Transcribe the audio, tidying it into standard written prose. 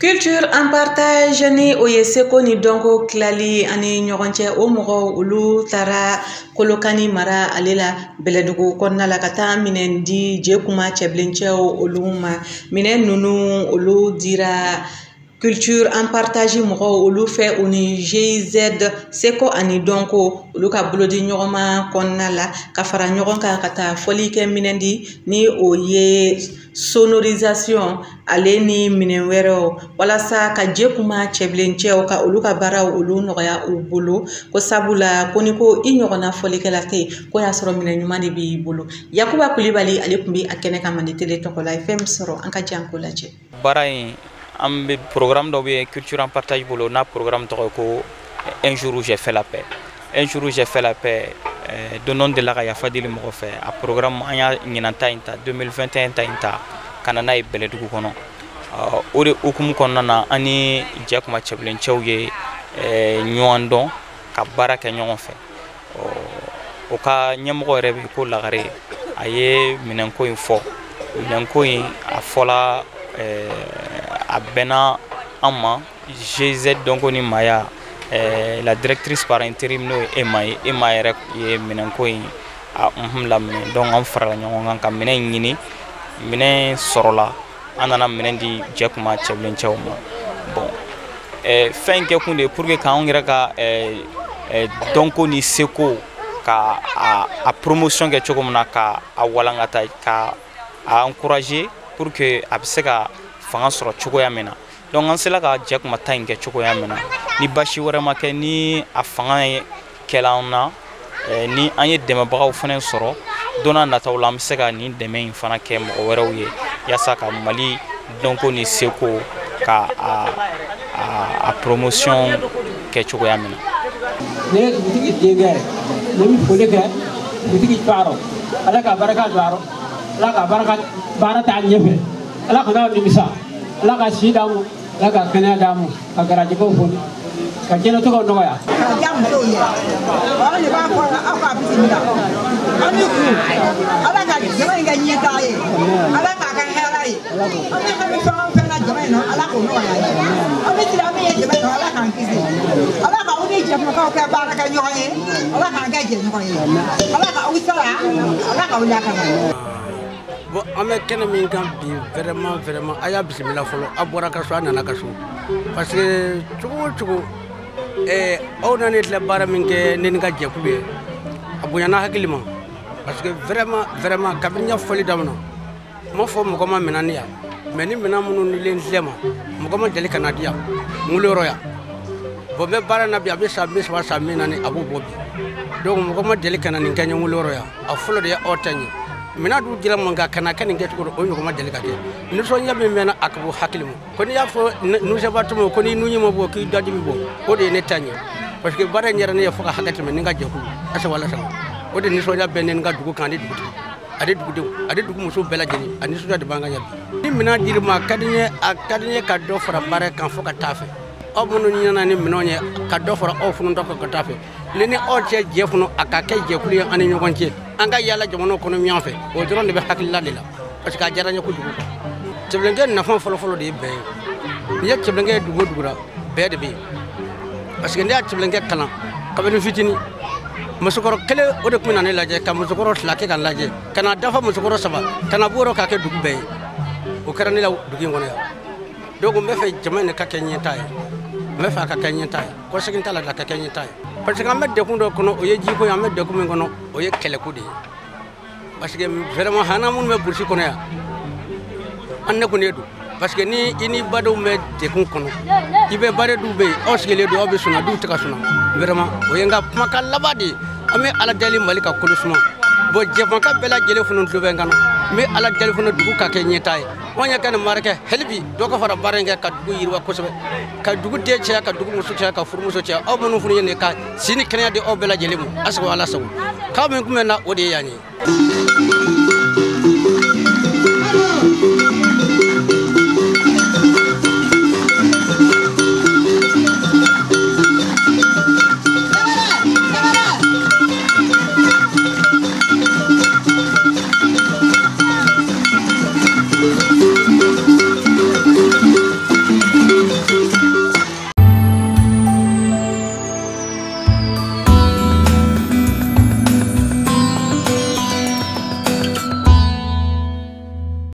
Culture en partage ni o ye seko ni donko kilali ani ɲɔgɔn cɛ o mɔgɔ olu taara kolokani mara ale la Bɛlɛdugu kɔnɔna la ka taa minɛn di Jekuma cɛbilencɛw olu ma minɛn ninnu olu dira culture en partage mɔgɔw olu fɛ o ni GIZ seko ani donko olu ka bolodi ɲɔgɔnma kɔnɔna la ka fara ɲɔgɔn kan ka taa fɔli kɛ minɛn di ni o ye sonorisation ale ni minɛn wɛrɛw walasa ka Jekuma cɛbilencɛw ka olu ka baaraw olu nɔgɔya u bolo ko sabula ko ni ko i ɲɔgɔnna fɔlikɛla tɛ ko y'a sɔrɔ minɛn ɲuman de b'i bolo. Yakuba Kulibali ale tun bɛ a kɛnɛ kan Mande Tele tɔgɔ la fɛn min sɔrɔ an ka jan ko lajɛ. Baara in an bɛ programme dɔ bɛ culture en partage bolo n'a programme tɔgɔ ko un jour où j'ai fait la paix. Un jour où j'ai fait la paix don dɔ delila ka yafa deli mɔgɔ fɛ a programme an y'a ɲinan ta in ta 2021 ta in ta ka na n'a ye Bɛlɛdugu kɔnɔ o de hukumu kɔnɔna na an ni Jekuma cɛbilencɛw ye ɲɔgɔn dɔn ka baara kɛ ɲɔgɔn fɛ o ka ɲɛmɔgɔ yɛrɛ bɛ ko Lagare a ye minɛnko in fɔ minɛnko in a fɔla a bɛnna an ma GIZ donko ni Maya la directrice par intérim n'o ye Ema yɛrɛ ye minɛnko in laminɛ donc an farala ɲɔgɔn kan ka minɛn ɲini minɛn sɔrɔla an nana minɛn di Jekuma cɛbilencɛw ma bon fɛn kɛ kun de pour que k'anw yɛrɛ ka donko ni seko ka a promotion kɛ cogo min na ka a walankata ka a encourager pour que a bɛ se ka fanga sɔrɔ cogoya min na donc an sela ka Jekuma ta in kɛ cogoya min na ni basi wɛrɛ ma kɛ ni a fanga kɛla an na ni an ye dɛmɛbagaw fana sɔrɔ don n'a nataw la an bɛ se ka nin dɛmɛ in fana kɛ mɔgɔ wɛrɛw ye yaasa ka Mali donko ni seko ka a promotion kɛ cogoya min na. Ne ye dugutigi denkɛ ne bɛ foli kɛ dugutigi Cɔrɔ Ala ka barika don a rɔ Ala ka baara taa ɲɛfɛ Ala ka n'aw nimisa Ala ka si d'a ma Ala ka kɛnɛya d'a ma ka garijɛgɛw foni ka diɲɛlatigɛw nɔgɔya. Ka diya musow ye wa ne b'a fɔ aw k'a bisimila an bɛ fo Ala ka jama in kɛ ɲɛtaga ye Ala k'a kɛ hɛrɛ ye an bɛ fɛn o fɛn na jama in na Ala k'o nɔgɔya ye an bɛ siran min ye jama in na Ala k'an kisi Ala ka aw ni Jɛkumakaw kɛ baara kɛ ɲɔgɔn ye Ala k'an kɛ jɛɲɔgɔn ye Ala ka aw sara Ala k'aw lakana. Bon an bɛ kɛnɛ min kan bi vraiment a y'a bisimila fɔlɔ a bɔra ka so a nana ka so parce que cogo o cogo aw na ne tila baara min kɛ ne ni ka jɛkulu ye a bonyana hakili ma parce que vraiment kabini n y'a fɔli daminɛ n ma fɔ mɔgɔ ma minɛ ni yan mais ni minɛn minnu nilen filɛ ma mɔgɔ ma deli ka na di yan Nguleyɔrɔ yan bon n bɛ baara in na bi a bɛ san 30 san 40 a b'o bɔ bi donc mɔgɔ ma deli ka na nin kɛ n ye Nguleyɔrɔ yan a fɔlɔ de ye aw ta ɲɛ mina du dira man ka kana kɛ nin kɛ cogo o ɲɔgɔn ma deli ka kɛ nisɔndiya min bɛ na a ka bɔ hakili ma ko n'i y'a fɔ nusɛbatuma ko ni nuɲi ma bɔ k'i dadi bɛ bɔ o de ye ne ta ɲɛ parce que baara in yɛrɛ ne ye fɔ ka hakɛ tɛmɛ ni ka jɛkulu asa wala sa o de nisɔndiya bɛ ne ni ka dugu kan ani dugutigi ale dugudenw ale dugu muso bɛɛ lajɛlen a nisɔndiya de b'an ka ɲɛ bi ni minɛn dir'i ma a ka di n ye ka dɔ fara baara kan fɔ ka taa fɛ aw minnu ɲinana ni minɛnw ye ka dɔ fara aw fana dɔ ka taa fɛ ne ni aw cɛ jɛ kɔnɔ a ka kɛ jɛkulu ye an ni ɲɔgɔn cɛ an ka yaala jamanaw kɔnɔ ɲɔgɔn fɛ o dɔrɔn de bɛ hakilila de la parce que a diyara n ye kojugu cɛbilenkɛ nafa fɔlɔfɔlɔ de ye bɛɛ ye n'i ye cɛbilenkɛ ye dugu o dugu la bɛɛ de bɛ yen parce que n'i y'a cɛbilenkɛ kalan kabini fitinin musokɔrɔ kelen o de tun bɛ na ne lajɛ ka musokɔrɔ 2 kɛ ka lajɛ ka na dafa musokɔrɔ 3 ka na bɔ yɔrɔ k'a kɛ dugu bɛɛ ye o kɛra ne la dugu in kɔnɔ yan donc n bɛ fɛ jama in de ka kɛ ɲɛtaa ye n bɛ fɛ a ka kɛ ɲɛtaa ye kɔsegin t'a la a ka kɛ ɲɛtaa ye parce que an bɛ dekun dɔ kɔnɔ o ye jiko ye an bɛ dekun min kɔnɔ o ye kɛlɛko de ye parce que vraiment hana minnu bɛ burusi kɔnɔ yan an ne kɔni don parce que ni i ni badenw bɛ dekun kɔnɔ i bɛ badenw bɛ yen aw sigilen don aw bɛ sɔnna duw tɛ ka sɔnna vraiment o ye n ka kumakan laban de ye an bɛ ala deli Mali ka kolo suma bon Jɛkumaka bɛɛ lajɛlen fana tulo bɛ n kan na n bɛ ala deli fana dugu ka kɛ ɲɛtaa ye anw ye ka nin baara kɛ hali bi dɔ ka fara baara in kɛ ka dugu yiriwa kosɛbɛ ka dugu den caya ka dugu muso caya ka furumuso caya aw minnu fana ye nin ka si ni kɛnɛya di aw bɛɛ lajɛlen ma a sago ala sago k'aw min kun bɛ na o de ye yan ye.